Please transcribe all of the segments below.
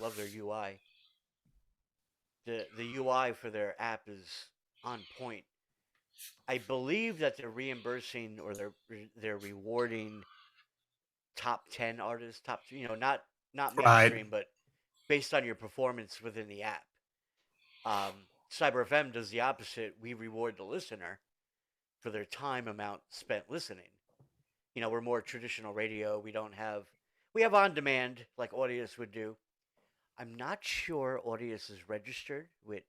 love their UI. The UI for their app is on point. I believe that they're reimbursing or they're rewarding top 10 artists, top not Right. mainstream, but based on your performance within the app. Cyber FM does the opposite. We reward the listener for their time amount spent listening. We're more traditional radio. We have on demand like Audius would do. I'm not sure Audius is registered with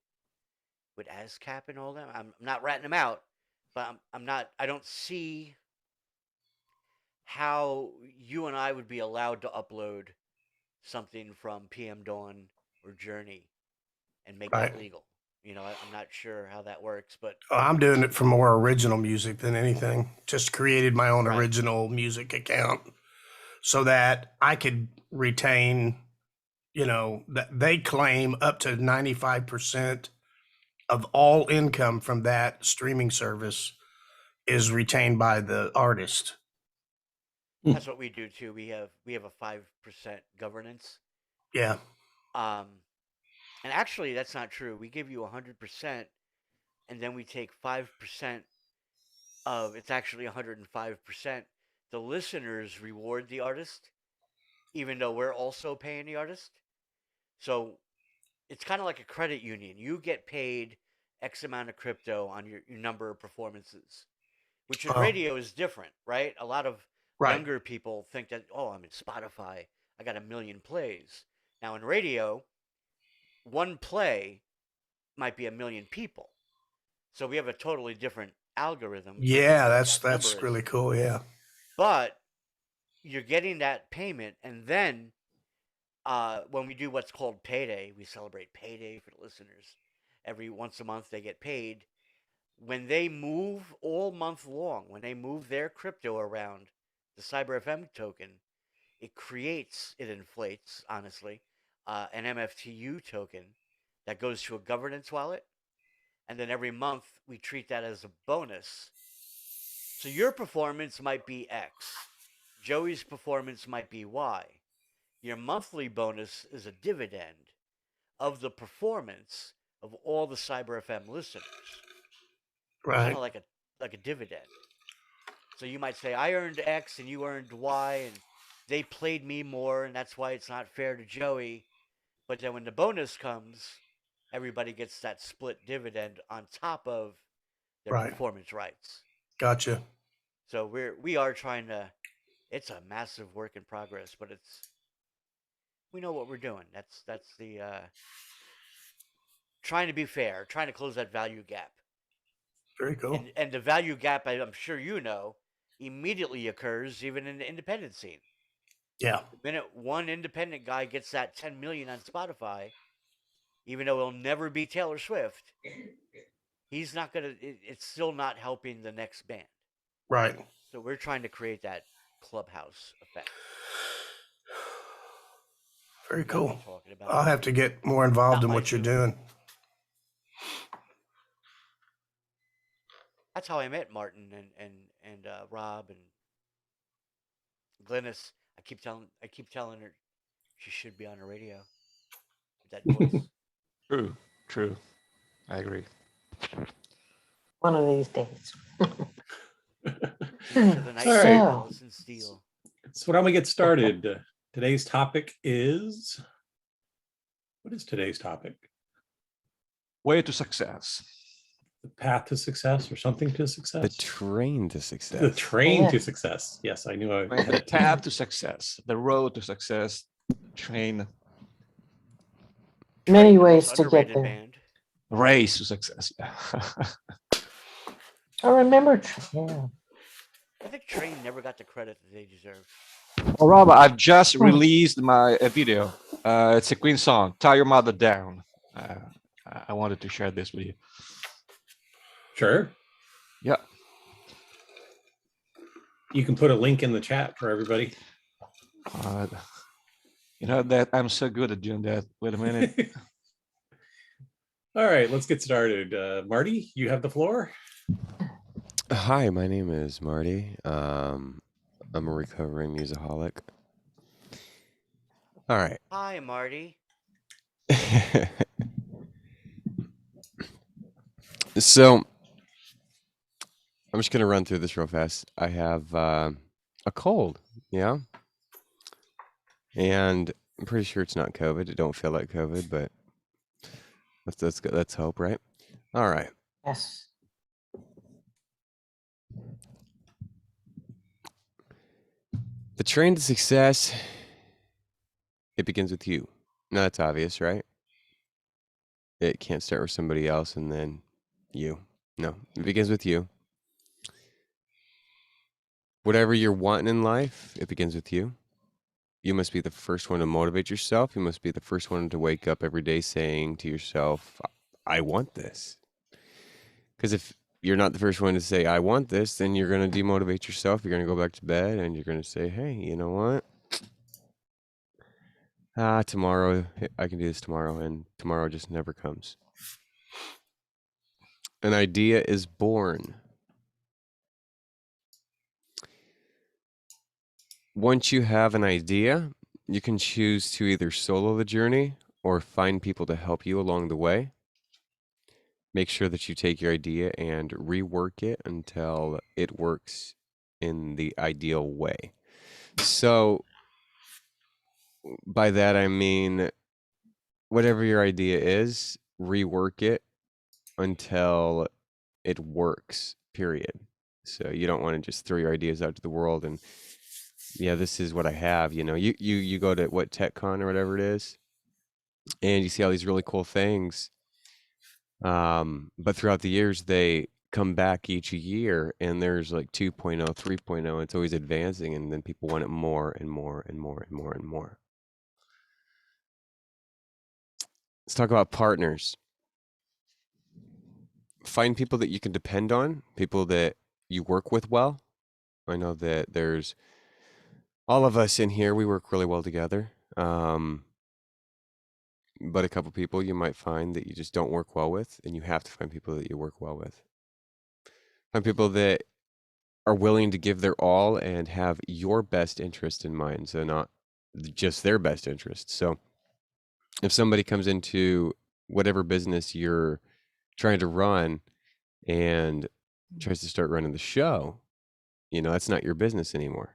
ASCAP and all that. I'm not ratting them out, but I'm not. I don't see how you and I would be allowed to upload something from PM Dawn or Journey and make Right. that legal. I'm not sure how that works, but I'm doing it for more original music than anything. Just created my own right. original music account so that I could retain, that they claim up to 95% of all income from that streaming service is retained by the artist. That's what we do too. We have a 5% governance. Yeah. Um, and actually, that's not true. We give you 100%, and then we take 5% of it's actually 105%. The listeners reward the artist, even though we're also paying the artist. So it's kind of like a credit union. You get paid X amount of crypto on your number of performances, which in Oh, radio is different, right? A lot of right. younger people think that, oh, I'm in Spotify, I got a million plays. Now in radio, one play might be a million people. So we have a totally different algorithm for Yeah, what that's that number that's is. really cool. Yeah. But you're getting that payment, and then when we do what's called payday, we celebrate payday for the listeners. Every once a month, they get paid. When they move all month long, when they move their crypto around the Cyber FM token, it inflates, honestly, an MFTU token that goes to a governance wallet. And then every month, we treat that as a bonus. So your performance might be X, Joey's performance might be Y. Your monthly bonus is a dividend of the performance of all the Cyber FM listeners, kind Right. of like a dividend. So you might say I earned X and you earned Y, and they played me more, and that's why it's not fair to Joey. But then when the bonus comes, everybody gets that split dividend on top of their Right. performance rights. Gotcha. So we are trying to. It's a massive work in progress, but we know what we're doing. That's the trying to be fair, trying to close that value gap. Very cool. And the value gap, I'm sure you know, immediately occurs even in the independent scene. Yeah. The minute one independent guy gets that 10 million on Spotify, even though he'll never be Taylor Swift, he's not gonna. It's still not helping the next band. Right. So we're trying to create that clubhouse effect. Very You know what cool. I'm talking about? I'll have to get more involved Not in my what you're soup. doing. That's how I met Martin and Rob and Glynis. I keep telling her she should be on the radio with that voice. True, true. I agree. One of these days. To the night All right. so, Allison Steele. So why don't we get started? Today's topic is, what is today's topic? Way to success. The path to success or something to success? The train to success. The train Yeah. to success. Yes, I knew I Right, had the it. path to success, the road to success, train, Many Train, the ways most to get underrated there. band. race to success. I remember. Yeah. I think Train never got the credit that they deserve. Well, Rob, I've just released my video. It's a Queen song, "Tie Your Mother Down." I wanted to share this with you. Sure. Yeah. You can put a link in the chat for everybody. You know that I'm so good at doing that. Wait a minute. All right, let's get started. Marty, you have the floor. Hi, my name is Marty. I'm a recovering musicaholic. All right. Hi, Marty. So I'm just gonna run through this real fast. I have a cold, yeah, and I'm pretty sure it's not COVID. It don't feel like COVID, but let's hope, right? All right. Yes. The train to success, it begins with you. Now that's obvious, right? It can't start with somebody else and then you. No, it begins with you. Whatever you're wanting in life, it begins with you. You must be the first one to motivate yourself. You must be the first one to wake up every day saying to yourself, I want this. Because if you're not the first one to say, I want this, then you're going to demotivate yourself. You're going to go back to bed and you're going to say, hey, you know what? Tomorrow, I can do this tomorrow. And tomorrow just never comes. An idea is born. Once you have an idea, you can choose to either solo the journey or find people to help you along the way. Make sure that you take your idea and rework it until it works in the ideal way. So by that, I mean, whatever your idea is, rework it until it works, period. So you don't want to just throw your ideas out to the world and, yeah, this is what I have. You go to what TechCon or whatever it is, and you see all these really cool things. But throughout the years, they come back each year, and there's like 2.0, 3.0. It's always advancing, and then people want it more and more and more and more and more. Let's talk about partners. Find people that you can depend on, people that you work with well. I know that there's all of us in here, we work really well together. But a couple people you might find that you just don't work well with, and you have to find people that you work well with. Find people that are willing to give their all and have your best interest in mind, so not just their best interest. So if somebody comes into whatever business you're trying to run and tries to start running the show, that's not your business anymore.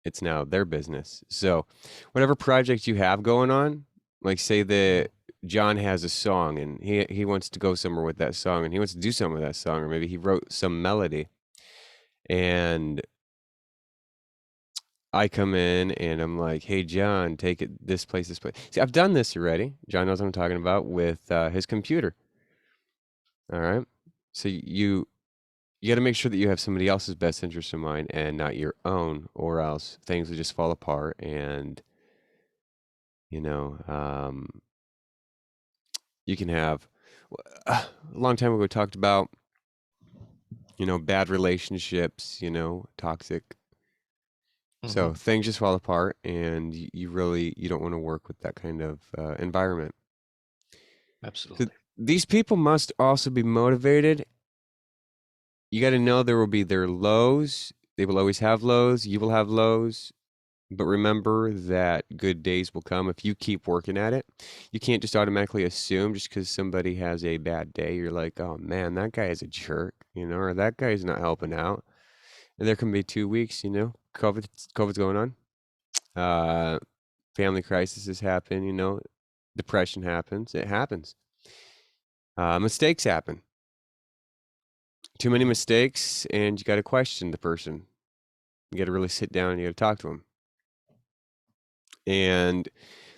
It's now their business. So whatever project you have going on, like say that John has a song and he wants to go somewhere with that song and he wants to do something with that song, or maybe he wrote some melody and I come in and I'm like, hey, John, take it this place, this place. See, I've done this already. John knows what I'm talking about with his computer. All right. So you got to make sure that you have somebody else's best interest in mind and not your own, or else things will just fall apart. And, you can have, a long time ago, we talked about, bad relationships, toxic. So things just fall apart, and you don't want to work with that kind of environment. Absolutely. These people must also be motivated. You got to know there will be their lows. They will always have lows. You will have lows. But remember that good days will come if you keep working at it. You can't just automatically assume just because somebody has a bad day, you're like, oh man, that guy is a jerk, or that guy's not helping out. And there can be 2 weeks, COVID's going on. Family crises happen, depression happens. It happens. Mistakes happen. Too many mistakes, and you got to question the person. You got to really sit down and you got to talk to them. And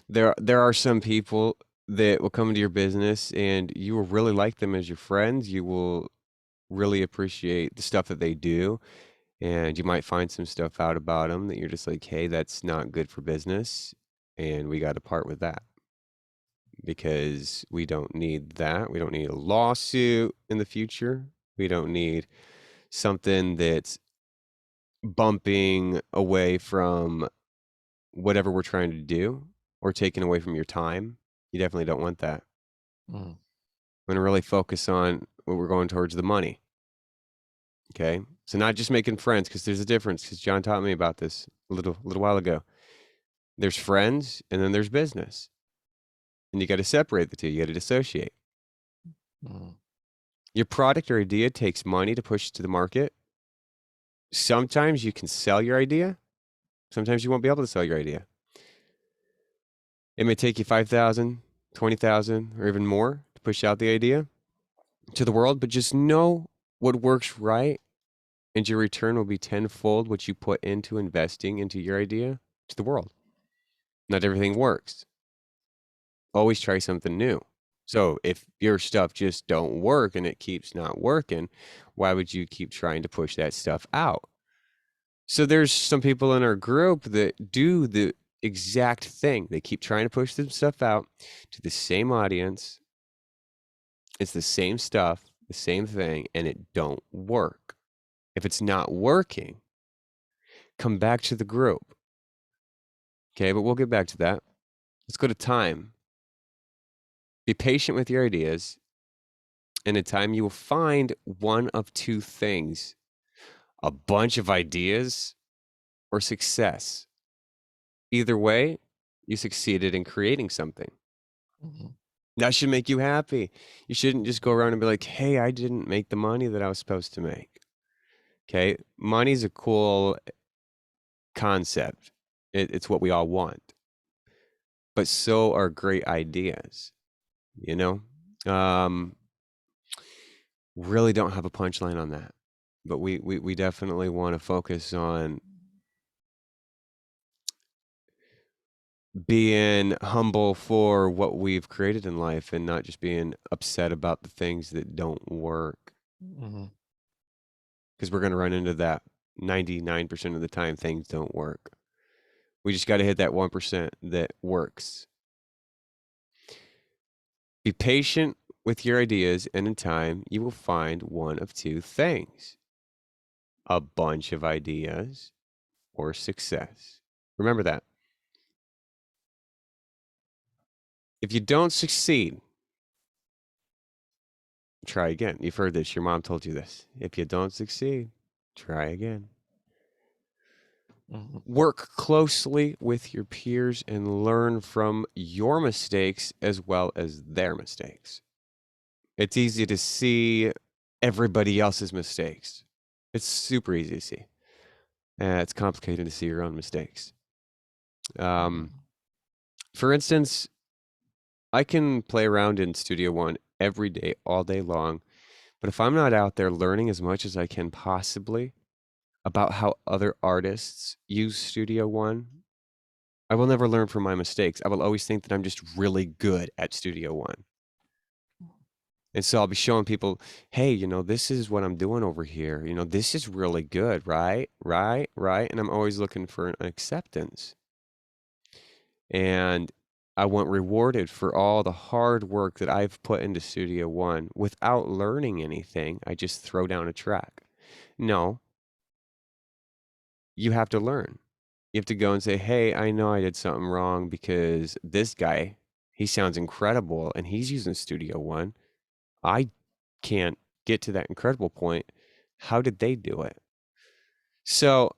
there are some people that will come into your business, and you will really like them as your friends. You will really appreciate the stuff that they do, and you might find some stuff out about them that you're just like, hey, that's not good for business, and we got to part with that. Because we don't need that. We don't need a lawsuit in the future. We don't need something that's bumping away from whatever we're trying to do or taking away from your time. You definitely don't want that. Mm. I'm going to really focus on what we're going towards the money. Okay. So not just making friends, because there's a difference, because John taught me about this a little while ago. There's friends and then there's business. And you got to separate the two. You got to dissociate. Mhm. Your product or idea takes money to push to the market. Sometimes you can sell your idea. Sometimes you won't be able to sell your idea. It may take you 5,000, 20,000, or even more to push out the idea to the world, but just know what works right, and your return will be tenfold what you put into investing into your idea to the world. Not everything works. Always try something new. So if your stuff just don't work and it keeps not working, why would you keep trying to push that stuff out? So there's some people in our group that do the exact thing. They keep trying to push some stuff out to the same audience. It's the same stuff, the same thing, and it don't work. If it's not working, come back to the group. Okay, but we'll get back to that. Let's go to time. Be patient with your ideas, and in time you will find one of two things: a bunch of ideas or success. Either way, you succeeded in creating something. Mhm. That should make you happy. You shouldn't just go around and be like, hey, I didn't make the money that I was supposed to make. Okay, money's a cool concept. It's what we all want. But so are great ideas, you know? Really don't have a punchline on that. But we definitely want to focus on being humble for what we've created in life and not just being upset about the things that don't work. Mhm. Because we're going to run into that 99% of the time things don't work. We just got to hit that 1% that works. Be patient with your ideas, and in time, you will find one of two things: a bunch of ideas or success. Remember that. If you don't succeed, try again. You've heard this. Your mom told you this. If you don't succeed, try again. Mhm. Work closely with your peers and learn from your mistakes as well as their mistakes. It's easy to see everybody else's mistakes. It's super easy to see. It's complicated to see your own mistakes. For instance, I can play around in Studio One every day, all day long, but if I'm not out there learning as much as I can possibly about how other artists use Studio One, I will never learn from my mistakes. I will always think that I'm just really good at Studio One. And so I'll be showing people, hey, this is what I'm doing over here. This is really good, right? Right, right. And I'm always looking for an acceptance. And I want rewarded for all the hard work that I've put into Studio One without learning anything. I just throw down a track. No, you have to learn. You have to go and say, hey, I know I did something wrong because this guy, he sounds incredible and he's using Studio One. I can't get to that incredible point. How did they do it? So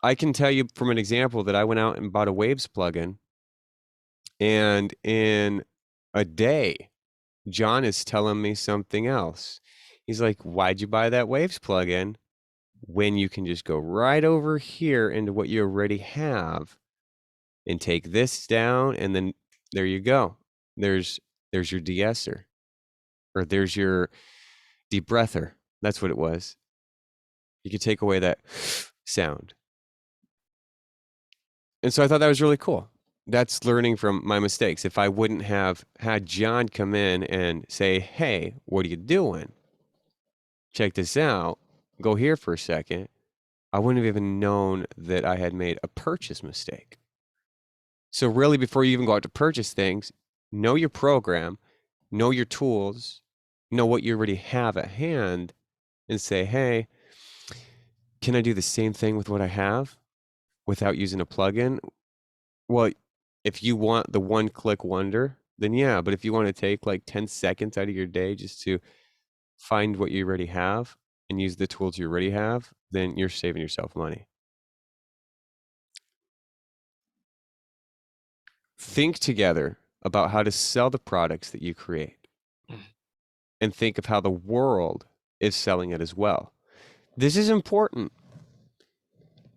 I can tell you from an example that I went out and bought a Waves plugin, and in a day, John is telling me something else. He's like, why'd you buy that Waves plugin when you can just go right over here into what you already have and take this down, and then there you go. There's your de-esser, or there's your deep breather. That's what it was. You could take away that sound. And so I thought that was really cool. That's learning from my mistakes. If I wouldn't have had John come in and say, hey, what are you doing? Check this out. Go here for a second. I wouldn't have even known that I had made a purchase mistake. So really, before you even go out to purchase things, know your program, know your tools, know what you already have at hand, and say, hey, can I do the same thing with what I have without using a plugin? Well, if you want the one-click wonder, then yeah. But if you want to take like 10 seconds out of your day just to find what you already have and use the tools you already have, then you're saving yourself money. Think together about how to sell the products that you create and think of how the world is selling it as well. This is important.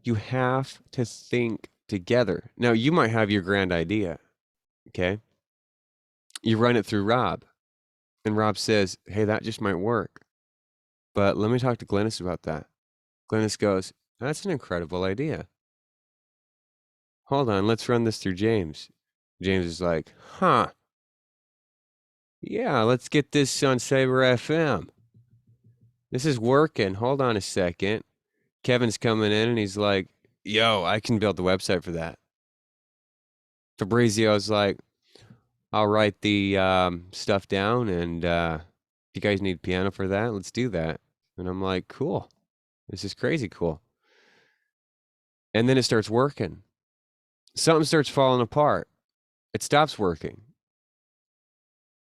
You have to think together. Now, you might have your grand idea, okay? You run it through Rob, and Rob says, hey, that just might work. But let me talk to Glennis about that. Glennis goes, that's an incredible idea. Hold on, let's run this through James. James is like, huh. Yeah, let's get this on Saber FM. This is working. Hold on a second. Kevin's coming in and he's like, yo, I can build the website for that. Fabrizio's like, I'll write the stuff down, and if you guys need piano for that, let's do that. And I'm like, cool. This is crazy cool. And then it starts working. Something starts falling apart. It stops working.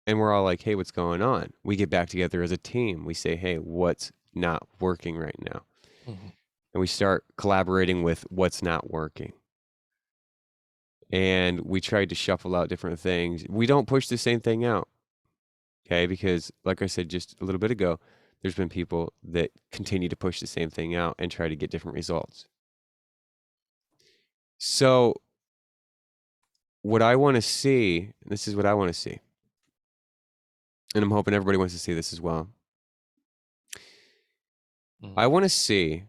And we're all like, hey, what's going on? We get back together as a team. We say, hey, what's not working right now? And we start collaborating with what's not working. And we tried to shuffle out different things. We don't push the same thing out, okay? Because like I said just a little bit ago, there's been people that continue to push the same thing out and try to get different results. So what I want to see, this is what I want to see, and I'm hoping everybody wants to see this as well. I want to see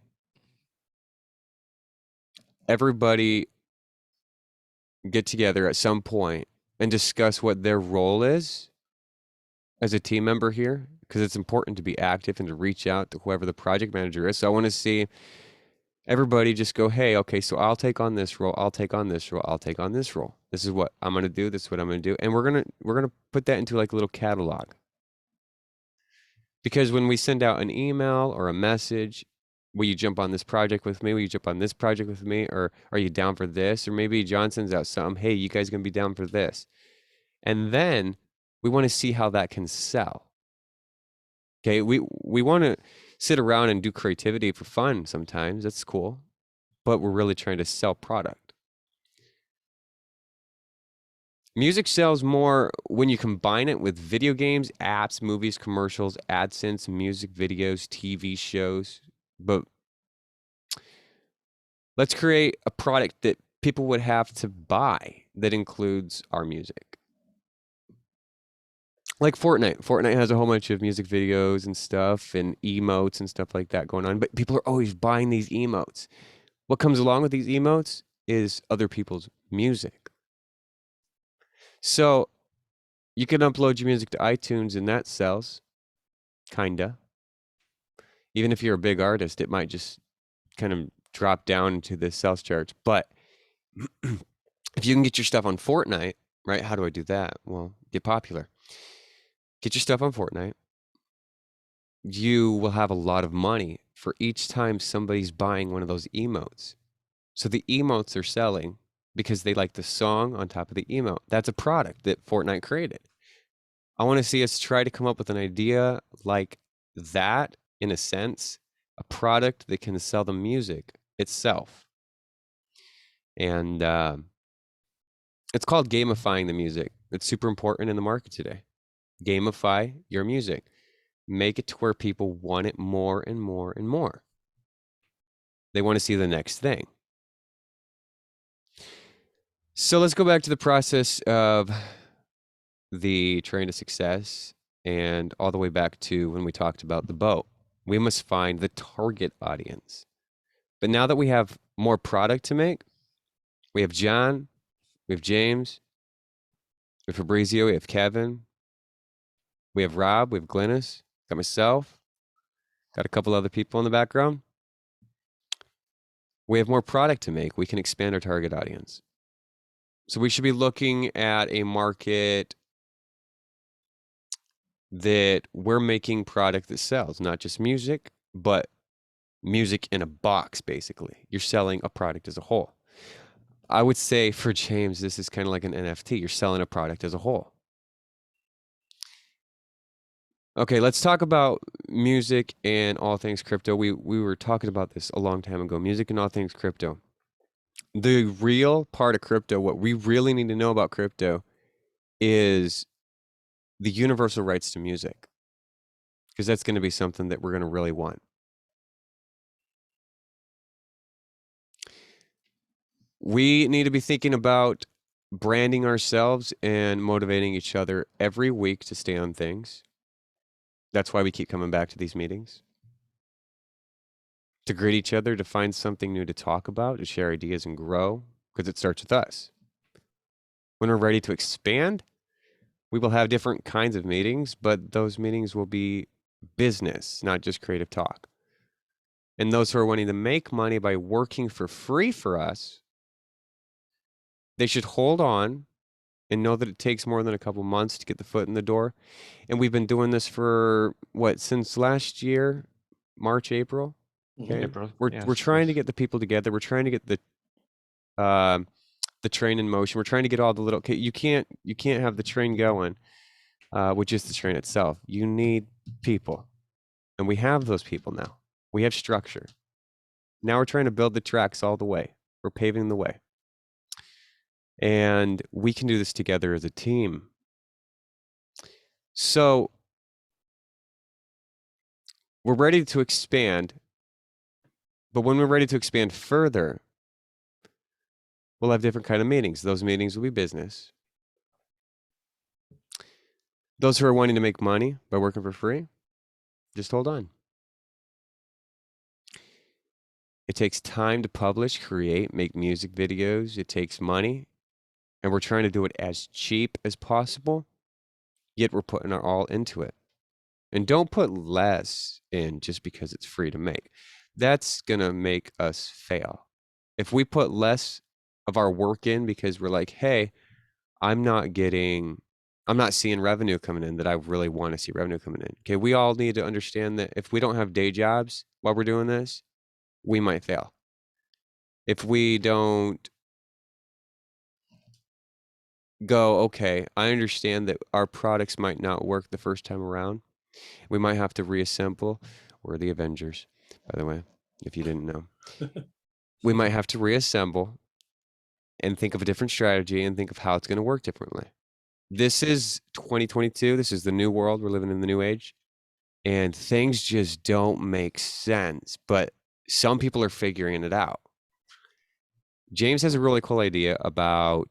everybody get together at some point and discuss what their role is as a team member here, because it's important to be active and to reach out to whoever the project manager is. So I want to see everybody just go, hey, okay, so I'll take on this role, I'll take on this role, I'll take on this role. This is what I'm going to do, this is what I'm going to do. And we're going to put that into like a little catalog. Because when we send out an email or a message, will you jump on this project with me? Will you jump on this project with me? Or are you down for this? Or maybe John sends out something, hey, you guys going to be down for this? And then we want to see how that can sell. Okay, we want to sit around and do creativity for fun sometimes. That's cool. But we're really trying to sell product. Music sells more when you combine it with video games, apps, movies, commercials, AdSense, music videos, TV shows. But let's create a product that people would have to buy that includes our music. Like Fortnite. Fortnite has a whole bunch of music videos and stuff and emotes and stuff like that going on. But people are always buying these emotes. What comes along with these emotes is other people's music. So you can upload your music to iTunes and that sells. Kinda. Even if you're a big artist, it might just kind of drop down into the sales charts. But if you can get your stuff on Fortnite, right? How do I do that? Well, get popular. Get your stuff on Fortnite. You will have a lot of money for each time somebody's buying one of those emotes. So the emotes are selling because they like the song on top of the emote. That's a product that Fortnite created. I want to see us try to come up with an idea like that, in a sense, a product that can sell the music itself. And it's called gamifying the music. It's super important in the market today. Gamify your music. Make it to where people want it more and more and more. They want to see the next thing. So let's go back to the process of the train to success and all the way back to when we talked about the boat. We must find the target audience. But now that we have more product to make, we have John, we have James, we have Fabrizio, we have Kevin, we have Rob, we have Glennis, got myself, got a couple other people in the background. We have more product to make. We can expand our target audience. So we should be looking at a market that we're making product that sells, not just music, but music in a box, basically. You're selling a product as a whole. I would say for James, this is kind of like an NFT. You're selling a product as a whole. Okay, let's talk about music and all things crypto. We were talking about this a long time ago, music and all things crypto. The real part of crypto, what we really need to know about crypto is the universal rights to music, because that's going to be something that we're going to really want. We need to be thinking about branding ourselves and motivating each other every week to stay on things. That's why we keep coming back to these meetings. To greet each other, to find something new to talk about, to share ideas and grow, because it starts with us. When we're ready to expand, we will have different kinds of meetings, but those meetings will be business, not just creative talk. And those who are wanting to make money by working for free for us, they should hold on and know that it takes more than a couple months to get the foot in the door. And we've been doing this for what, since last year, March, April. Okay, April, we're yes, trying to yes. get the people together. We're trying to get the train in motion. We're trying to get all the little. Okay, you can't have the train going with just the train itself. You need people, and we have those people now. We have structure. Now we're trying to build the tracks all the way. We're paving the way. And we can do this together as a team. So we're ready to expand, but when we're ready to expand further, we'll have different kind of meetings. Those meetings will be business. Those who are wanting to make money by working for free, just hold on. It takes time to publish, create, make music videos. It takes money. And we're trying to do it as cheap as possible, yet we're putting our all into it. And don't put less in just because it's free to make. That's going to make us fail. If we put less of our work in because we're like, hey, I'm not seeing revenue coming in that I really want to see revenue coming in. Okay, we all need to understand that if we don't have day jobs while we're doing this, we might fail. If we don't go, okay, I understand that our products might not work the first time around. We might have to reassemble. We're the Avengers, by the way, if you didn't know. We might have to reassemble and think of a different strategy and think of how it's going to work differently. This is 2022. This is the new world. We're living in the new age. And things just don't make sense. But some people are figuring it out. James has a really cool idea about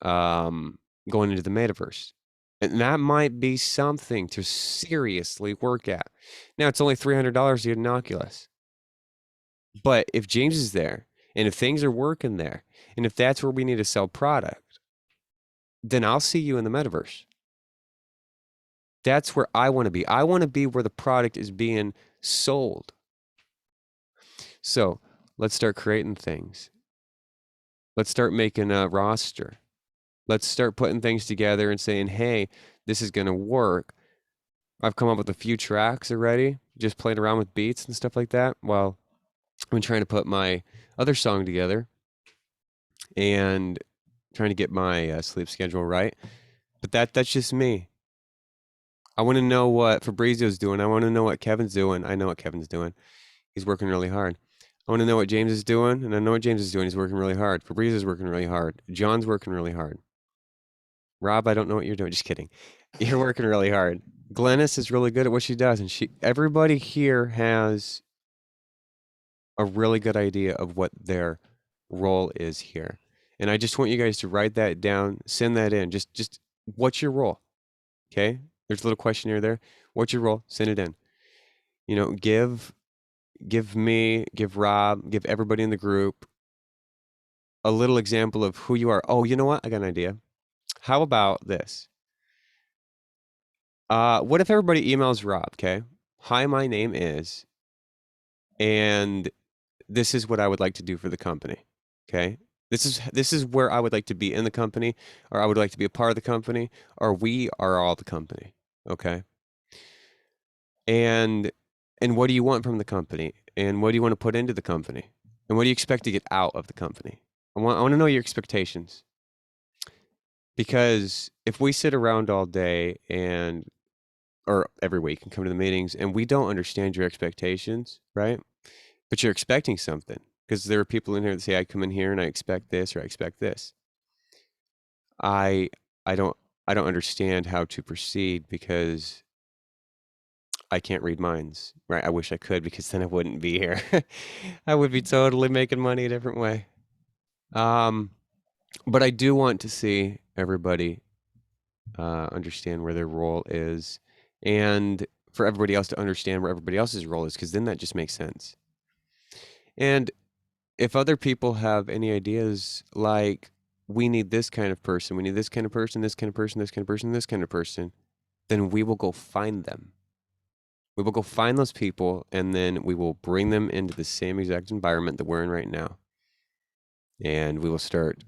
going into the metaverse. And that might be something to seriously work at. Now, it's only $300 to get an Oculus. But if James is there, and if things are working there, and if that's where we need to sell product, then I'll see you in the metaverse. That's where I want to be. I want to be where the product is being sold. So let's start creating things. Let's start making a roster. Let's start putting things together and saying, hey, this is going to work. I've come up with a few tracks already, just playing around with beats and stuff like that. Well, I've been trying to put my other song together and trying to get my sleep schedule right. But that's just me. I want to know what Fabrizio's doing. I want to know what Kevin's doing. I know what Kevin's doing. He's working really hard. I want to know what James is doing, and I know what James is doing. He's working really hard. Fabrizio's working really hard. John's working really hard. Rob, I don't know what you're doing. Just kidding. You're working really hard. Glennis is really good at what she does, and everybody here has a really good idea of what their role is here. And I just want you guys to write that down, send that in. Just what's your role? Okay? There's a little questionnaire there. What's your role? Send it in. You know, give me, give Rob, give everybody in the group a little example of who you are. Oh, you know what? I got an idea. How about this? What if everybody emails Rob, okay? Hi, my name is, and this is what I would like to do for the company, okay? This is where I would like to be in the company, or I would like to be a part of the company, or we are all the company, okay? And what do you want from the company? And what do you want to put into the company? And what do you expect to get out of the company? I want to know your expectations. Because if we sit around all day or every week and come to the meetings and we don't understand your expectations, right? But you're expecting something, because there are people in here that say, I come in here and I expect this or I expect this. I I don't understand how to proceed because I can't read minds, right? I wish I could because then I wouldn't be here. I would be totally making money a different way. But I do want to see everybody understand where their role is, and for everybody else to understand where everybody else's role is, because then that just makes sense. And if other people have any ideas, like we need this kind of person, we need this kind of person, this kind of person, this kind of person, this kind of person, then we will go find them. We will go find those people, and then we will bring them into the same exact environment that we're in right now. And we will start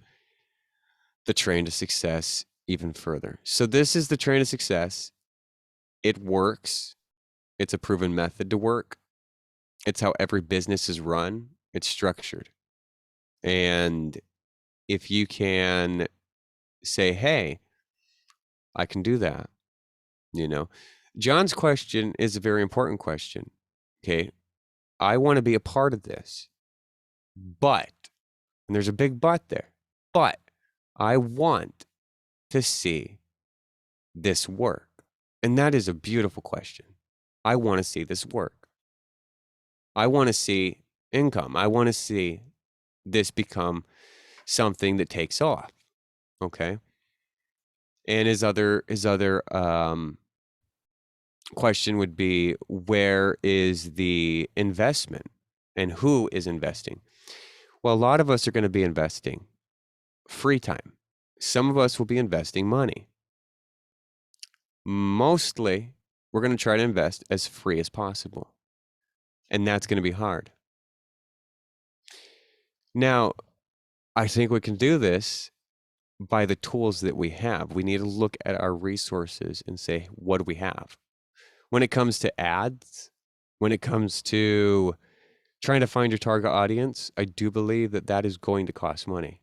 the train to success even further. So this is the train to success. It works. It's a proven method to work. It's how every business is run. It's structured. And if you can say, hey, I can do that, you know. John's question is a very important question. Okay. I want to be a part of this, but, and there's a big but there, but I want to see this work. And that is a beautiful question. I want to see this work. I want to see income. I want to see this become something that takes off. Okay. And his other question would be, where is the investment and who is investing? Well, a lot of us are going to be investing free time. Some of us will be investing money. Mostly, we're going to try to invest as free as possible. And that's going to be hard. Now, I think we can do this by the tools that we have. We need to look at our resources and say, what do we have? When it comes to ads, when it comes to trying to find your target audience, I do believe that that is going to cost money.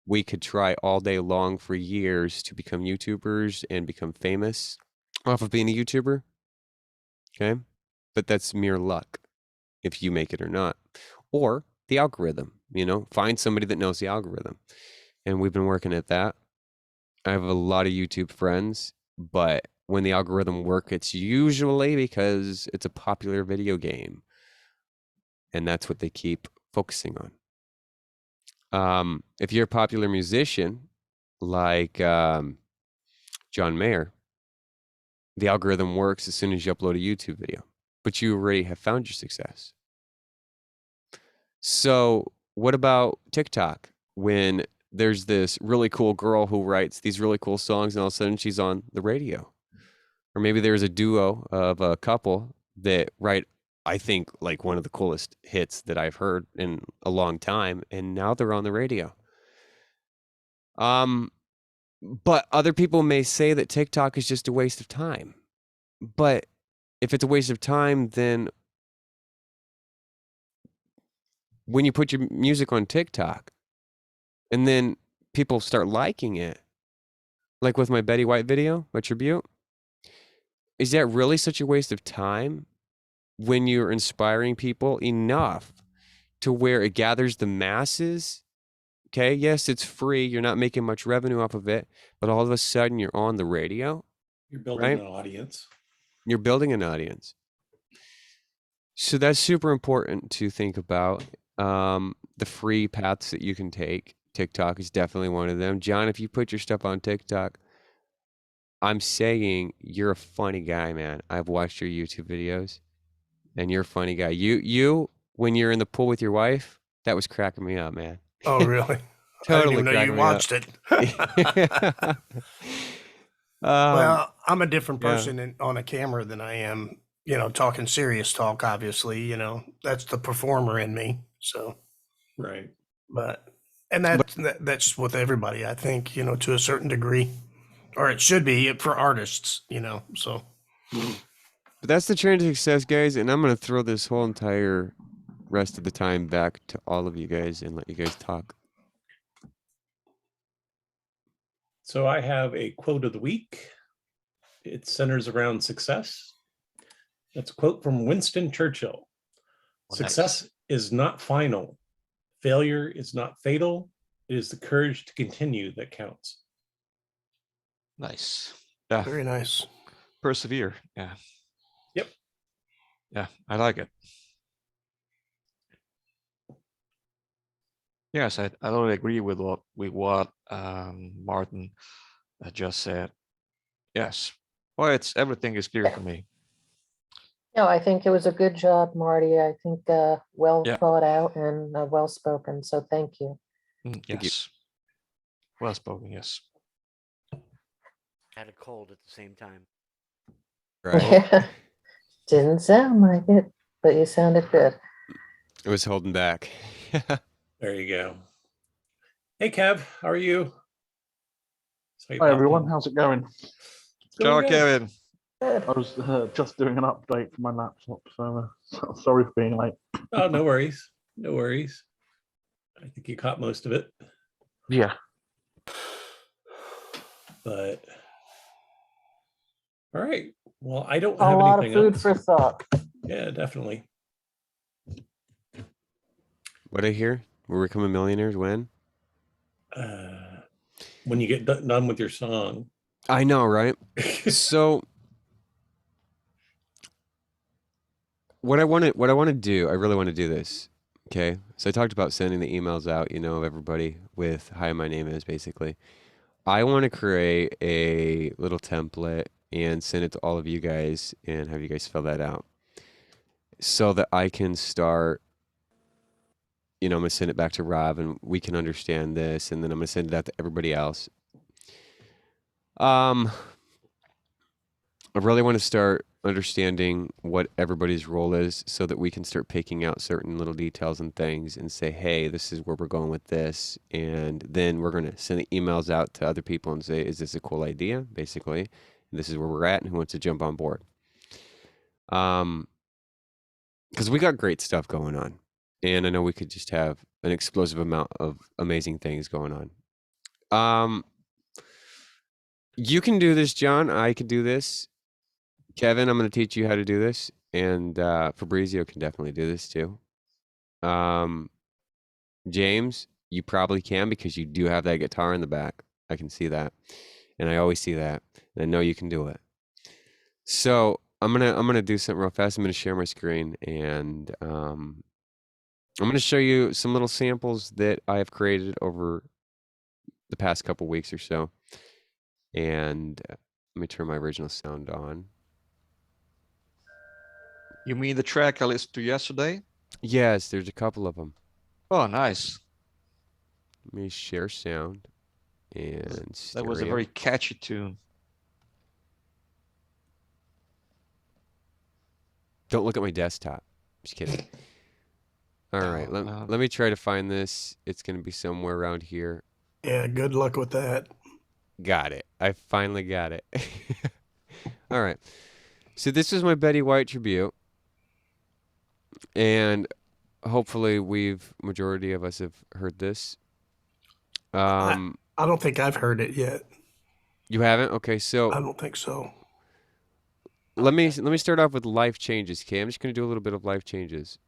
We could try all day long for years to become YouTubers and become famous off of being a YouTuber. Okay. But that's mere luck if you make it or not. Or the algorithm, find somebody that knows the algorithm. And we've been working at that. I have a lot of YouTube friends, but when the algorithm works, it's usually because it's a popular video game. And that's what they keep focusing on. If you're a popular musician, like John Mayer, the algorithm works as soon as you upload a YouTube video, but you already have found your success. So what about TikTok? When there's this really cool girl who writes these really cool songs and all of a sudden she's on the radio. Or maybe there's a duo of a couple that write, I think, like one of the coolest hits that I've heard in a long time, and now they're on the radio. But other people may say that TikTok is just a waste of time. But if it's a waste of time, then when you put your music on TikTok and then people start liking it, like with my Betty White video, my tribute, is that really such a waste of time when you're inspiring people enough to where it gathers the masses? Okay, yes, it's free. You're not making much revenue off of it, but all of a sudden you're on the radio. You're building right? an audience. You're building an audience. So that's super important to think about. The free paths that you can take. TikTok is definitely one of them. John, if you put your stuff on TikTok, I'm saying you're a funny guy, man. I've watched your YouTube videos and you're a funny guy. You when you're in the pool with your wife, that was cracking me up, man. Oh, really? I didn't Totally even know you cracking me up. watched it. Um, Well, I'm a different yeah. person on a camera than I am, talking serious talk, obviously, that's the performer in me. So, Right. and that's with everybody, I think, to a certain degree, or it should be for artists, so. But that's the train to success, guys. And I'm going to throw this whole entire rest of the time back to all of you guys and let you guys talk. So I have a quote of the week. It centers around success. That's a quote from Winston Churchill. Well, Success is not final. Failure is not fatal. It is the courage to continue that counts. Nice. Yeah. Very nice. Persevere. Yeah. Yep. Yeah, I like it. Yes, I totally agree with what Martin just said. Yes. Well, everything is clear to me. No, I think it was a good job, Marty. I think well Yeah. thought out and well spoken. So thank you. Thank you. Yes. Well spoken. Yes. Had a cold at the same time. Right? Yeah. Didn't sound like it, but you sounded good. I was holding back. There you go. Hey, Kev, how are you? So you Hi popped everyone, in. how's it going? It's going Ciao, good. Kevin. I was just doing an update for my laptop, so sorry for being late. Oh, no worries. No worries. I think you caught most of it, Yeah. but all right. Well, I don't A have lot of anything food else. for thought. Yeah, definitely. What I hear? We're becoming millionaires when? When you get done with your song. I know, right? So what I want to do, I really want to do this. Okay. So I talked about sending the emails out, of everybody with hi, my name is basically. I want to create a little template and send it to all of you guys and have you guys fill that out so that I can start, I'm going to send it back to Rob and we can understand this. And then I'm going to send it out to everybody else. I really want to start understanding what everybody's role is so that we can start picking out certain little details and things and say, hey, this is where we're going with this. And then we're going to send the emails out to other people and say, is this a cool idea? Basically, and this is where we're at and who wants to jump on board. Because we got great stuff going on. And I know we could just have an explosive amount of amazing things going on. You can do this, John. I can do this. Kevin, I'm going to teach you how to do this, and Fabrizio can definitely do this too. James, you probably can because you do have that guitar in the back. I can see that, and I always see that, and I know you can do it. So I'm gonna do something real fast. I'm gonna share my screen, and I'm gonna show you some little samples that I have created over the past couple weeks or so, and let me turn my original sound on. You mean the track I listened to yesterday? Yes, there's a couple of them. Oh, nice. Let me share sound and That was a stereo. very catchy tune. Don't look at my desktop. Just kidding. All right, No. let me try to find this. It's going to be somewhere around here. Yeah, good luck with that. Got it. I finally got it. All right. So this is my Betty White tribute. And hopefully majority of us have heard this. I don't think I've heard it yet. You haven't? Okay, I so don't think so. let me start off with life changes, okay? I'm just going to do a little bit of life changes.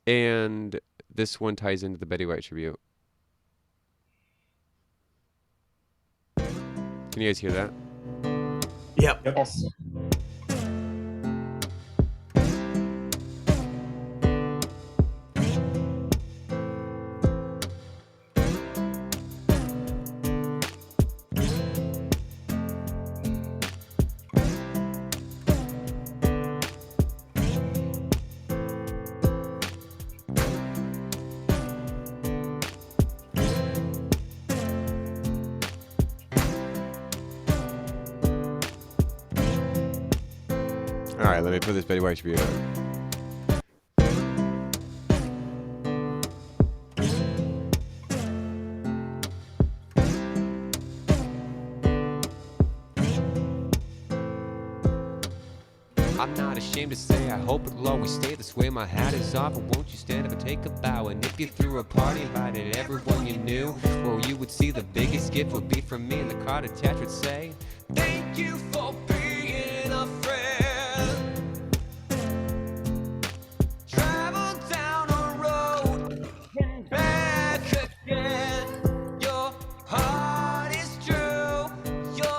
And this one ties into the Betty White tribute. Can you guys hear that? Yep. Yes. All right, let me put this Betty White tribute on. I'm not ashamed to say I hope it'll always stay this way. My hat is off, and won't you stand up and take a bow? And if you threw a party, invited everyone you knew, well, you would see the biggest gift would be from me, and the card attached would say, thank you for being a friend. Travel down a road and back again. Your heart is true, your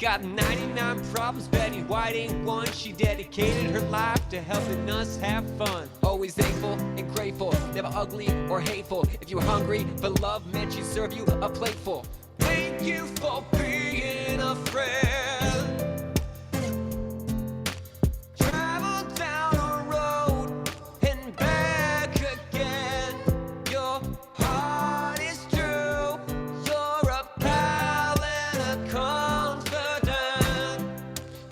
got 99 problems, Betty White ain't one. She dedicated her life to helping us have fun. Always thankful and grateful, never ugly or hateful. If you're hungry for love, meant she'd serve you a plateful. Thank you for being a friend. Travel down a road and back again. Your heart is true. You're a pal and a confidant.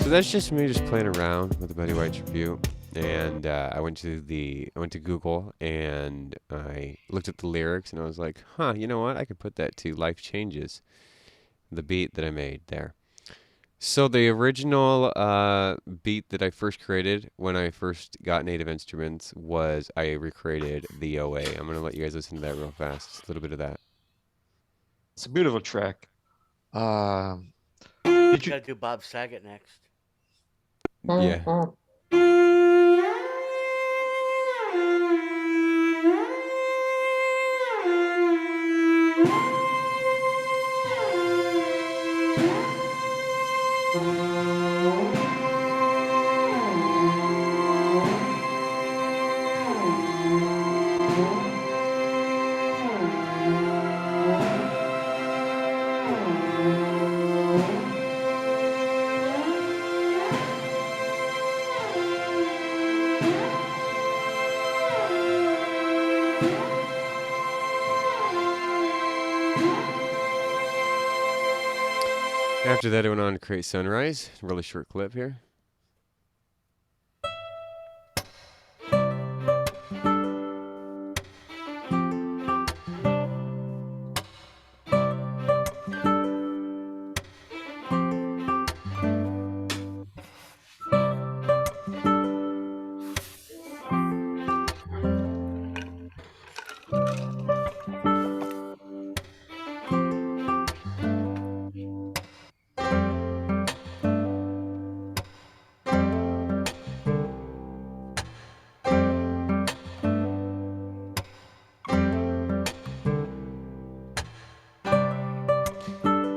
So that's just me just playing around with the Betty White tribute. And I went to Google and I looked at the lyrics and I was like, huh, you know what? I could put that to Life Changes, the beat that I made there. So the original beat that I first created when I first got Native Instruments was I recreated the OA. I'm going to let you guys listen to that real fast. Just a little bit of that. It's a beautiful track. You Did you? gotta do Bob Saget next. Yeah. Mhm. After that, I went on to create Sunrise. Really short clip here.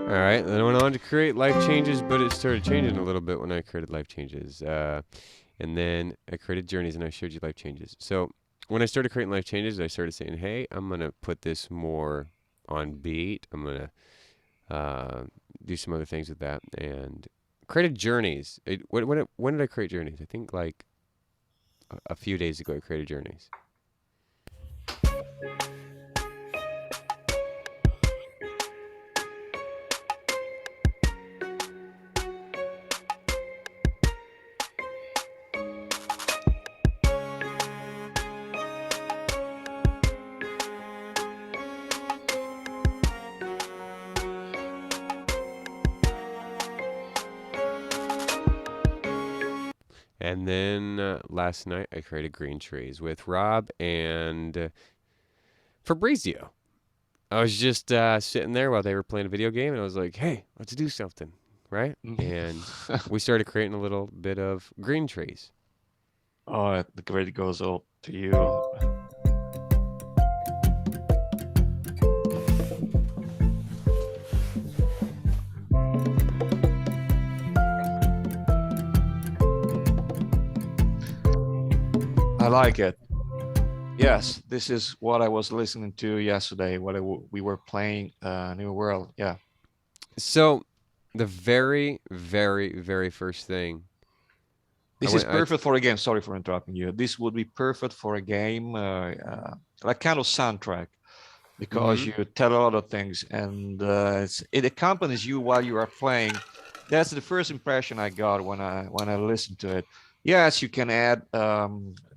All right, then I went on to create Life Changes, but it started changing a little bit when I created Life Changes. And then I created Journeys, and I showed you Life Changes. So when I started creating Life Changes, I started saying, hey, I'm going to put this more on beat. I'm going to do some other things with that. And created Journeys. When did I create Journeys? I think like a few days ago I created Journeys. And then last night I created Green Trees with Rob and Fabrizio. I was just sitting there while they were playing a video game, and I was like, hey, let's do something, right? And we started creating a little bit of Green Trees. Oh, the credit goes up to you. I like it. Yes, this is what I was listening to yesterday. We were playing New World. Yeah. So the very, very, very first thing. This is perfect for a game. Sorry for interrupting you. This would be perfect for a game, like kind of soundtrack, because you tell a lot of things, and it accompanies you while you are playing. That's the first impression I got when I listened to it. Yes, you can add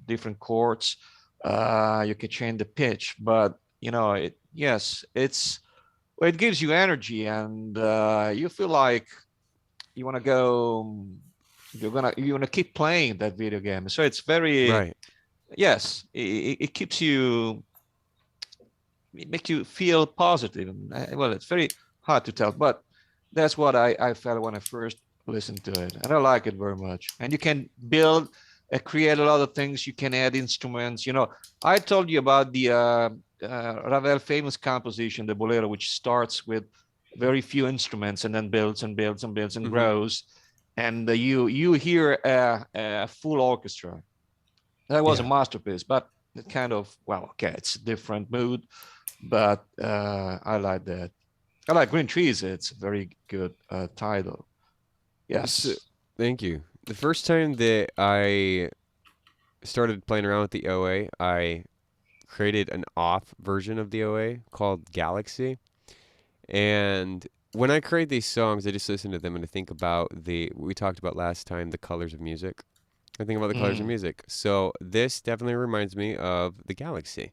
different chords. You can change the pitch, but you know, it gives you energy, and you feel like you want to go. You want to keep playing that video game. So it's very right. Yes, it keeps you. It makes you feel positive. Well, it's very hard to tell, but that's what I felt when I first listened to it, and I like it very much. And you can build, create a lot of things. You can add instruments. You know, I told you about the Ravel famous composition, the Bolero, which starts with very few instruments, and then builds and builds and builds and Mhm. grows, and you hear a full orchestra. That was a Yeah. masterpiece, but it kind of, well, okay, it's a different mood, but I like that. I like Green Trees. It's a very good title. So, Yes. thank you. The first time that I started playing around with the OA, I created an off version of the OA called Galaxy. And when I create these songs, I just listen to them and I think about we talked about last time, the colors of music. I think about the colors of music. So this definitely reminds me of the Galaxy.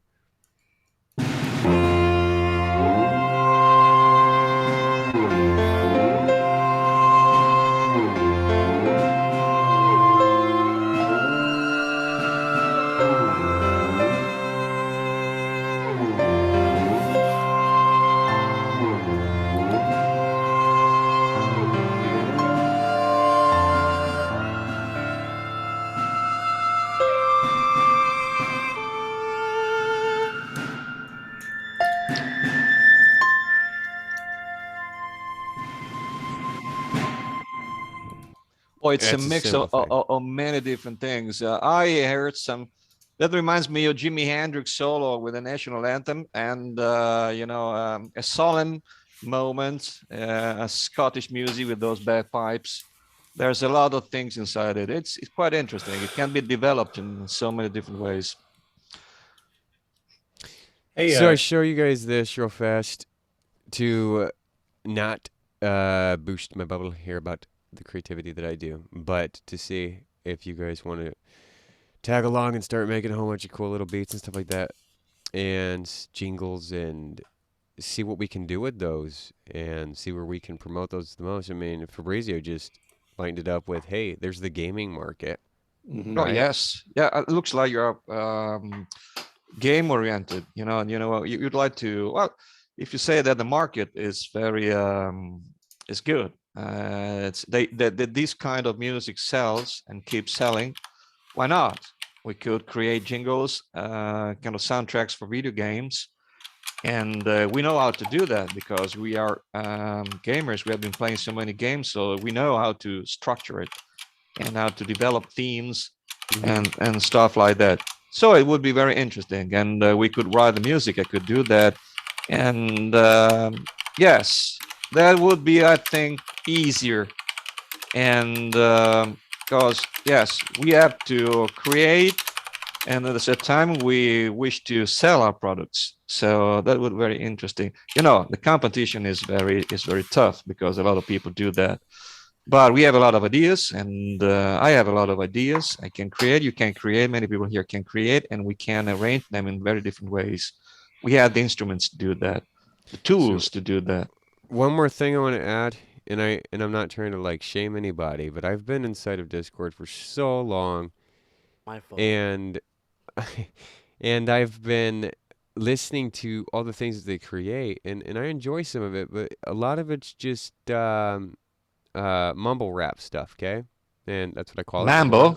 Well, it's a That's a mix of, simple thing. of many different things. I heard some. That reminds me of Jimi Hendrix solo with the national anthem, and a solemn moment, a Scottish music with those bagpipes. There's a lot of things inside it. It's quite interesting. It can be developed in so many different ways. Hey, So I show you guys this real fast to not boost my bubble here about the creativity that I do, but to see if you guys want to tag along and start making a whole bunch of cool little beats and stuff like that, and jingles, and see what we can do with those, and see where we can promote those the most. I mean, Fabrizio just lined it up with, hey, there's the gaming market. Oh, Right? yes. Yeah, it looks like you're game oriented, and you'd like to, well, if you say that the market is very is good, it's this kind of music sells and keeps selling, why not? We could create jingles, kind of soundtracks for video games, and we know how to do that because we are gamers. We have been playing so many games, so we know how to structure it and how to develop themes and stuff like that. So it would be very interesting, and we could write the music. I could do that, and yes, that would be, I think, easier. And because yes, we have to create, and at the same time we wish to sell our products. So that would be very interesting. The competition is very tough because a lot of people do that. But we have a lot of ideas, and I have a lot of ideas. I can create, you can create, many people here can create, and we can arrange them in very different ways. We have the instruments to do that, the tools to do that. One more thing I want to add, and I'm not trying to like shame anybody, but I've been inside of Discord for so long, My fault. and and I've been listening to all the things that they create, and I enjoy some of it, but a lot of it's just mumble rap stuff, okay? And that's what I call it. Mambo.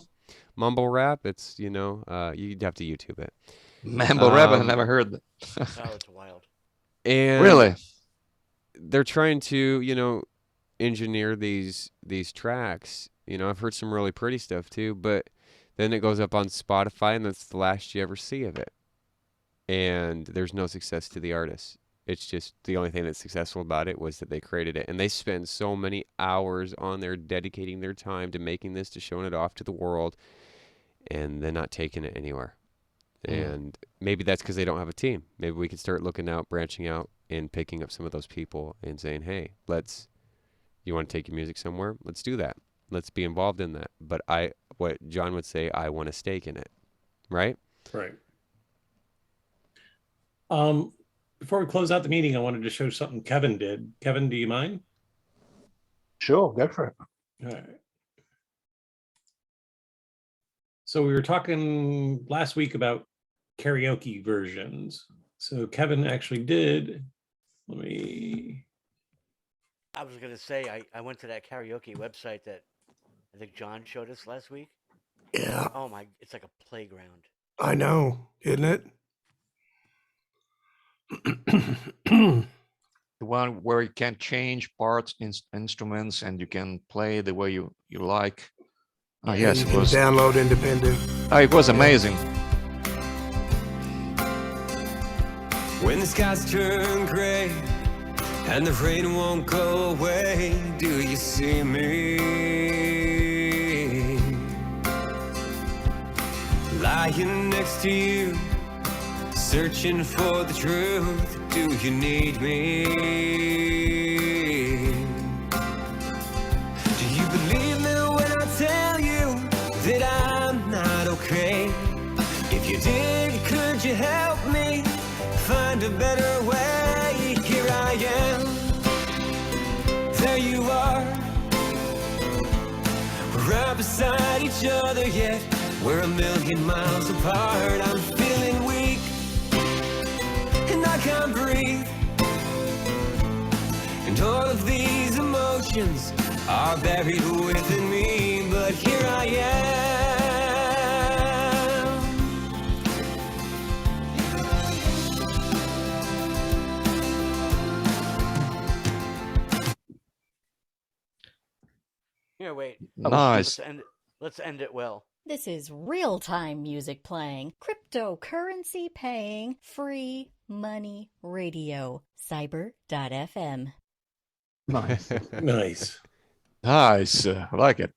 Mumble rap. It's you'd have to YouTube it. Mambo rap, I never heard that. Oh, it's wild. And really, they're trying to engineer these tracks. I've heard some really pretty stuff too, but then it goes up on Spotify, and that's the last you ever see of it. And there's no success to the artist. It's just the only thing that's successful about it was that they created it. And they spend so many hours on there dedicating their time to making this, to showing it off to the world, and they're not taking it anywhere. And maybe that's because they don't have a team. Maybe we could start looking out, branching out, and picking up some of those people and saying, hey, you want to take your music somewhere? Let's do that. Let's be involved in that. But what John would say, I want a stake in it. Right? Right. Before we close out the meeting, I wanted to show something Kevin did. Kevin, do you mind? Sure, go for it. All right. So we were talking last week about karaoke versions. So Kevin actually did. I was going to say, I went to that karaoke website that I think John showed us last week. Yeah. Oh my, it's like a playground. I know, isn't it? The one where you can change parts, instruments, and you can play the way you like. Oh, And yes, you it can was. download independent. Oh, it was amazing. When the skies turn gray and the rain won't go away, do you see me? Lying next to you, searching for the truth. Do you need me? Do you believe me when I tell you that I'm not okay? If you did, could you help me find a better way? Here I am, there you are. We're right beside each other, yet we're a million miles apart. I'm feeling weak, and I can't breathe. And all of these emotions are buried within me, but here I am. Here, wait. Nice. Let's end it well. This is real-time music playing, cryptocurrency paying, free money radio, cyber.fm. Nice. Nice. Nice. I like it.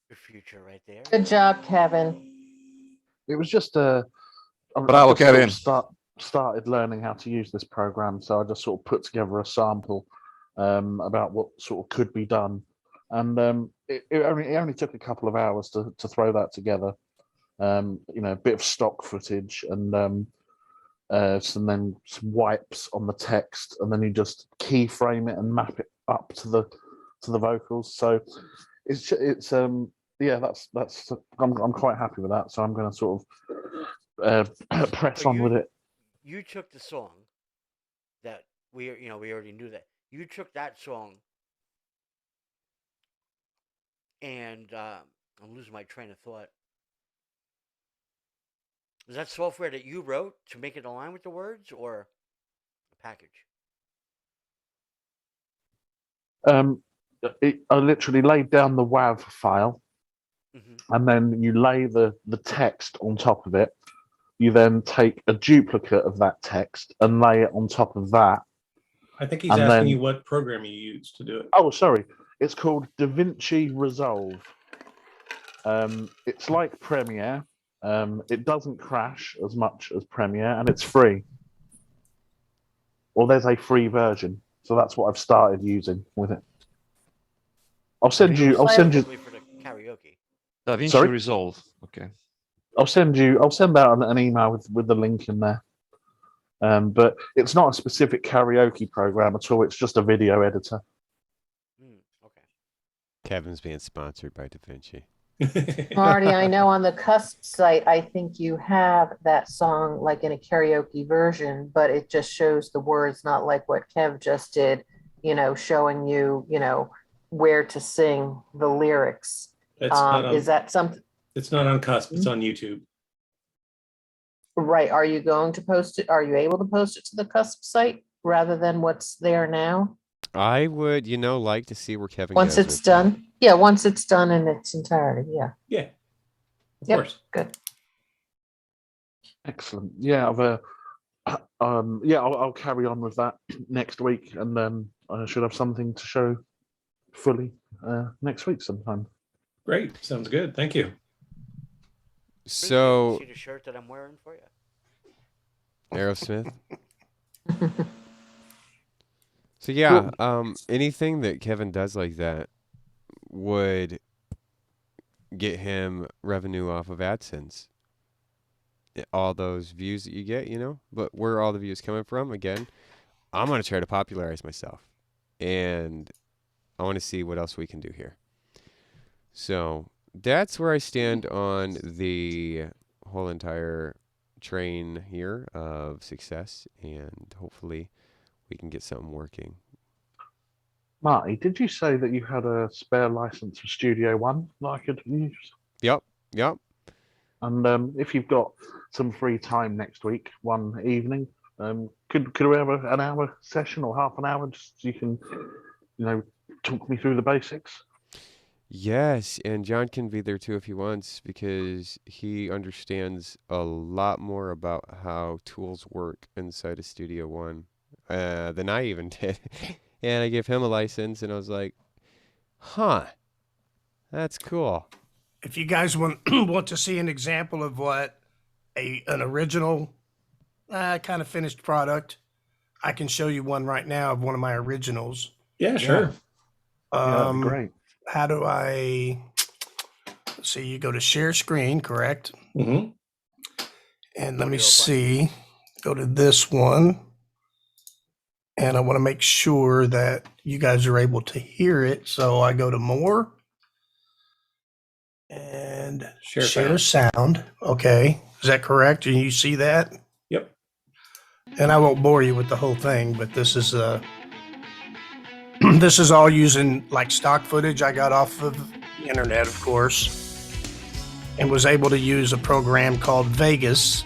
Your future right there. Good job, Kevin. It was just Bravo, Kevin. Started learning how to use this program, so I just sort of put together a sample about what sort of could be done, and it only took a couple of hours to throw that together. A bit of stock footage and some wipes on the text, and then you just keyframe it and map it up to the vocals. So it's I'm quite happy with that. So I'm going to sort of press on with it. You took the song that we already knew that. You took that song, and I'm losing my train of thought. Is that software that you wrote to make it align with the words, or a package? I literally laid down the WAV file, Mm-hmm. and then you lay the text on top of it. You then take a duplicate of that text and lay it on top of that. I think he's And asking then- you what program you use to do it. Oh, sorry. It's called Davinci Resolve. It's like Premiere. It doesn't crash as much as Premiere, and it's free. Or there's a free version. So that's what I've started using with it. I'll send you For the karaoke. Davinci Sorry? Resolve. Okay. I'll send out an email with the link in there. But it's not a specific karaoke program at all. It's just a video editor. Okay. Kevin's being sponsored by DaVinci. Marty, I know on the Cusp site, I think you have that song like in a karaoke version, but it just shows the words, not like what Kev just did, showing you, where to sing the lyrics. Is that something? It's not on Cusp. It's on YouTube. Right. Are you going to post it? Are you able to post it to the Cusp site rather than what's there now? I would, like to see where Kevin Once goes it's with that. done? Yeah, once it's done in its entirety. Yeah. Yeah. Of Yep. course. Good. Excellent. Yeah, I'll carry on with that next week, and then I should have something to show fully next week sometime. Great. Sounds good. Thank you. So, See the shirt that I'm wearing for you? Aerosmith. So yeah, anything that Kevin does like that would get him revenue off of AdSense. All those views that you get, but where are all the views coming from? Again, I'm going to try to popularize myself, and I want to see what else we can do here. So that's where I stand on the whole entire train here of success, and hopefully we can get something working. Marty, did you say that you had a spare license for Studio One that I could use? Yep. And if you've got some free time next week, one evening, Could we have an hour session or half an hour, just so you can, talk me through the basics? Yes, and John can be there too if he wants because he understands a lot more about how tools work inside of Studio One than I even did. And I gave him a license, and I was like, "Huh, that's cool." If you guys want to see an example of what an original kind of finished product, I can show you one right now of one of my originals. Yeah, sure. That'd be great. How do I see? You go to share screen, correct? Mm-hmm. And let me see. Go to this one. And I want to make sure that you guys are able to hear it. So I go to more and share sound. Okay. Is that correct? And you see that? Yep. And I won't bore you with the whole thing, but this is this is all using like stock footage I got off of the internet, of course, and was able to use a program called Vegas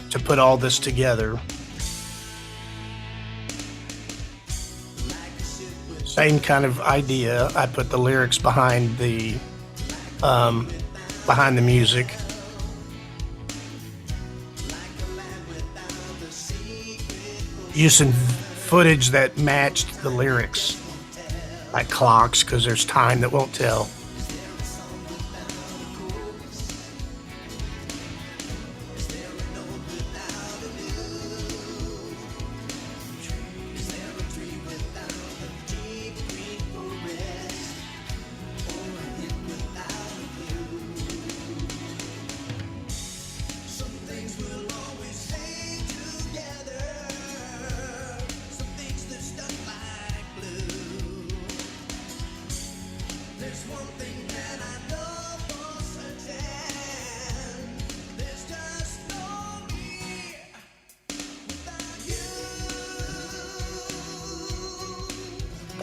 to put all this together. Same kind of idea. I put the lyrics behind the music. Using footage that matched the lyrics, like clocks, because there's time that won't tell.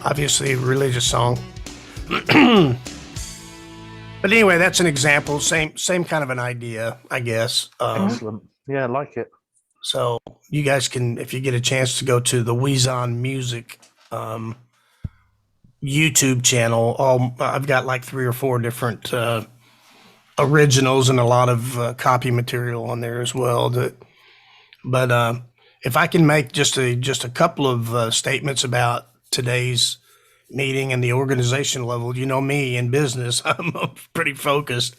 Obviously a religious song. But anyway, that's an example. Same kind of an idea, I guess. Excellent. Yeah, I like it. So you guys can, if you get a chance to go to the Wezon Music YouTube channel, I've got like 3 or 4 different originals and a lot of copy material on there as well. But if I can make just a couple of statements about today's meeting and the organization level, you know me in business, I'm pretty focused.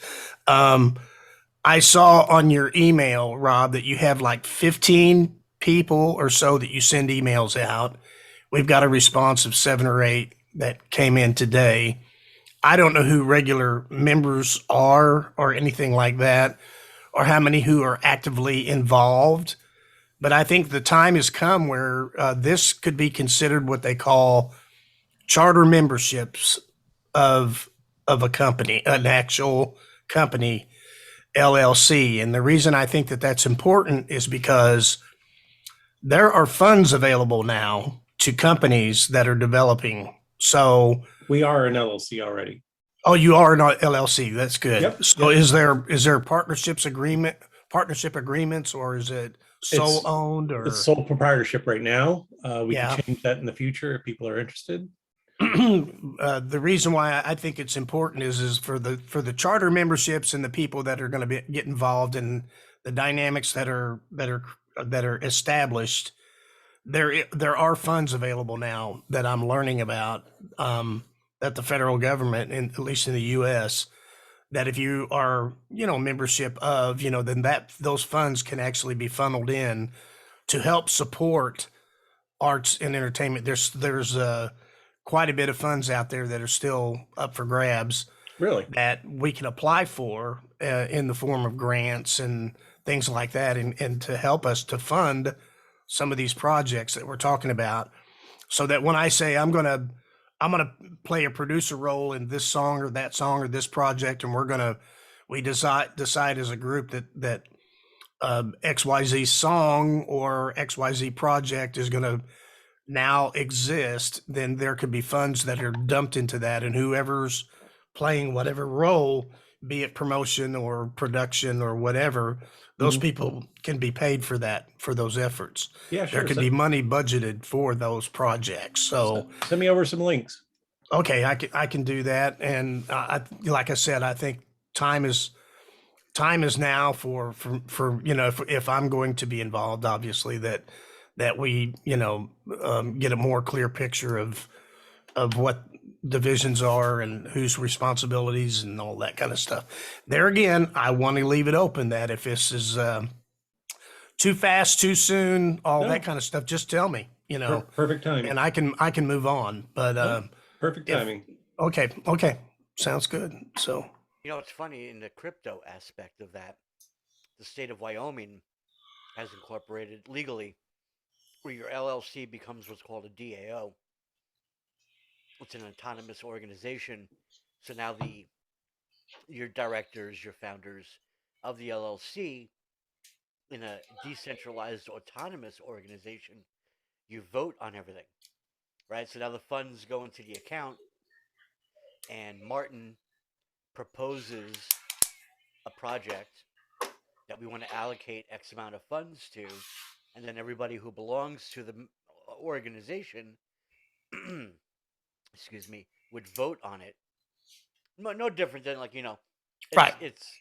I saw on your email, Rob, that you have like 15 people or so that you send emails out. We've got a response of 7 or 8 that came in today. I don't know who regular members are or anything like that, or how many who are actively involved. But I think the time has come where this could be considered what they call charter memberships of a company, an actual company, LLC. And the reason I think that that's important is because there are funds available now to companies that are developing. So we are an LLC already. Oh, you are an LLC. That's good. Yep. So is there partnership agreements, or is it sole owned, or it's sole proprietorship right now? We Yeah. can change that in the future if people are interested. The reason why I think it's important is for the charter memberships and the people that are going to get involved in the dynamics that are established. There are funds available now that I'm learning about, that the federal government, at least in the U.S., that if you are membership of, then those funds can actually be funneled in to help support arts and entertainment. There's quite a bit of funds out there that are still up for grabs. Really? That we can apply for in the form of grants and things like that, and to help us to fund some of these projects that we're talking about, so that when I say I'm gonna play a producer role in this song or that song or this project, and we decide as a group that XYZ song or XYZ project is gonna now exist, then there could be funds that are dumped into that, and whoever's playing whatever role be it promotion or production or whatever, those people can be paid for that, for those efforts. Yeah, sure. There could be money budgeted for those projects. So send me over some links. okay, I can do that. And like I said, I think time is now for if I'm going to be involved, obviously that we get a more clear picture of what divisions are and whose responsibilities and all that kind of stuff. There again, I want to leave it open that if this is too fast, too soon, all that kind of stuff, just tell me, Perfect timing. and I can move on. But perfect timing. Okay, sounds good. So It's funny in the crypto aspect of that, the state of Wyoming has incorporated legally where your LLC becomes what's called a DAO. It's an autonomous organization. So now your directors, your founders of the LLC in a decentralized autonomous organization, you vote on everything, right? So now the funds go into the account and Martin proposes a project that we want to allocate X amount of funds to, and then everybody who belongs to the organization, excuse me, would vote on it. No different than it's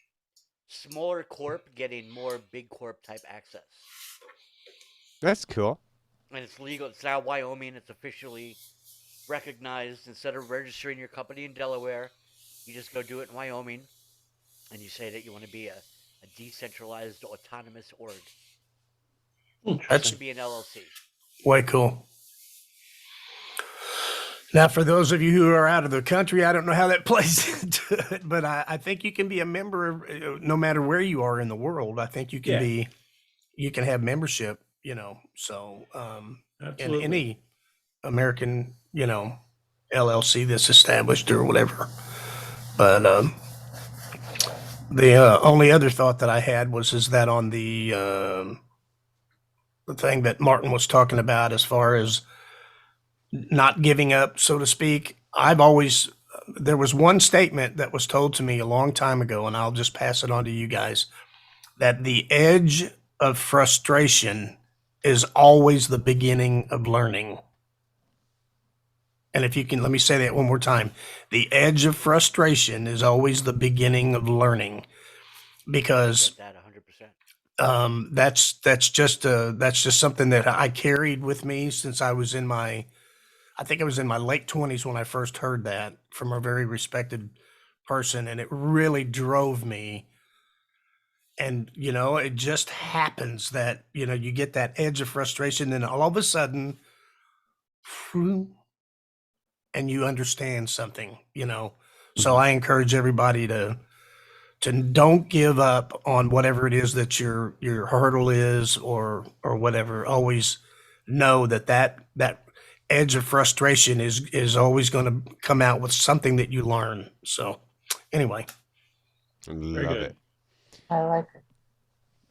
smaller corp getting more big corp type access. That's cool. And it's legal. It's now Wyoming. It's officially recognized. Instead of registering your company in Delaware, you just go do it in Wyoming, and you say that you want to be a decentralized autonomous org. That should be an LLC. way cool. Now, for those of you who are out of the country, I don't know how that plays into it, but I think you can be a member no matter where you are in the world. I think you can you can have membership, so in any American, LLC that's established or whatever. But the only other thought that I had is that on the thing that Martin was talking about as far as not giving up, so to speak, there was one statement that was told to me a long time ago, and I'll just pass it on to you guys, that the edge of frustration is always the beginning of learning. And if you can, let me say that one more time. The edge of frustration is always the beginning of learning, because that's just something that I carried with me since I was I think I was in my late 20s when I first heard that from a very respected person, and it really drove me. And, it just happens that, you get that edge of frustration, and all of a sudden, and you understand something, So I encourage everybody to don't give up on whatever it is that your hurdle is or whatever. Always know that edge of frustration is always going to come out with something that you learn. So anyway. Love it. I like it.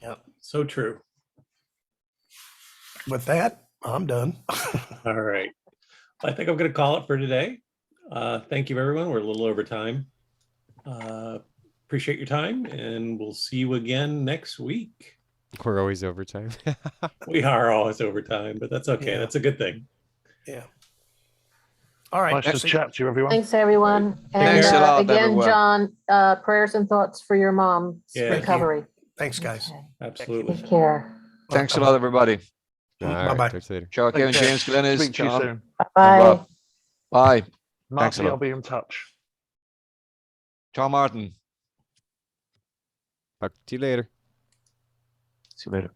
Yep. So true. With that, I'm done. All right. I think I'm going to call it for today. Thank you, everyone. We're a little over time. Appreciate your time, and we'll see you again next week. We're always overtime. We are always overtime, but that's okay. Yeah. That's a good thing. Yeah. All right. Nice to chat to you, everyone. Thanks, everyone. And Thanks a lot, again, everyone. John, prayers and thoughts for your mom's recovery. Thanks, guys. Okay. Absolutely. Take care. Thanks a lot, everybody. All right, Bye-bye. talk to you later. Ciao, Kevin, Take care. James, Glennis, Speak to you John. soon. Bye. Rob. Bye. Thanks a Marty, lot. I'll be in touch. Ciao, Martin. Talk to you later. See you later.